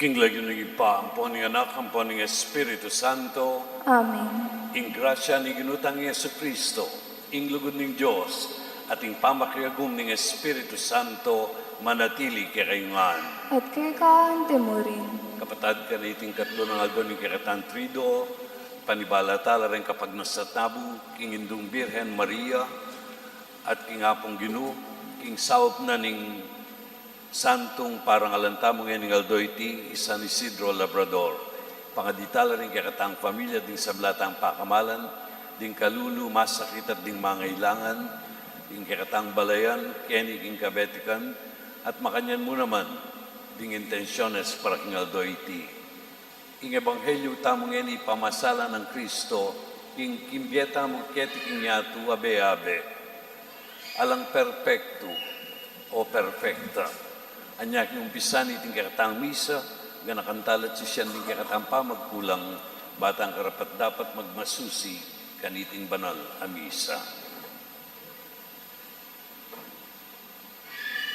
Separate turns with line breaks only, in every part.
King lagyo ng ipa, ang po ng anak, ang po ng Espiritu Santo,
Amen.
ing grasya ni ginutang Yesu Kristo, ing lugod ng Diyos, at ing pamakiyagum ng Espiritu Santo, manatili kayungan.
At kay kaante mo rin.
Kapatad ka na iting Katlung Aldo ning Triduum, panibalatala rin kapag nasatabu, king indung Birhen Maria, at king apong Ginu, king saop na ning Santong parang alantamong ning Aldo iti, San Isidro Labrador. Pangaditala rin kakatang pamilya ding sablatang pakamalan, ding kalulu, masakit at ding mangailangan, ding kakatang balayan, keni king Cabetican, at makanyan mo naman, ding intensyones para king Aldo iti. Ing ebanghelyo tamong eni pamasala ng Kristo, king kimbieta mo keti king yatu abe-abe, alang perfecto o perfecta. Anyak yung pisan iting kakatang misa, ganakantalat si siyan din kakatang pamagkulang, batang karapat dapat magmasusi, kaniting banal a misa.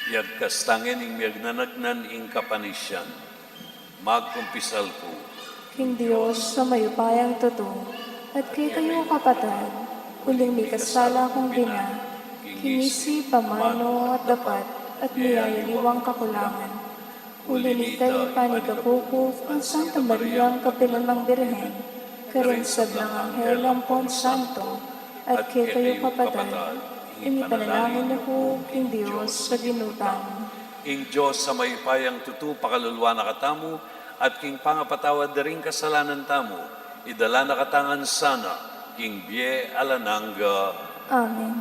Yagkastangen ing miagnanagnan ing kapanisyan, magkumpisal ko.
King Diyos sa mayupayang totoo, at kay kayo kapatid, uling may kasala kong bina, kinisi, pamano at dapat, at niyayaliwang kakulangan. Ulinitay panigapukuf ang Santa Maria ang kapilan ng Birhen, karinsab ng Anghel ang Pon Santo, at kay kayo kapatid, inipanalangin niyo po, King Diyos, sa ginutang.
Ing Diyos sa mayupayang tutu, pakaluluwa na katamu, at king pangapatawad na rin kasalanan tamu, idala na katangan sana, king bie alananga.
Amen.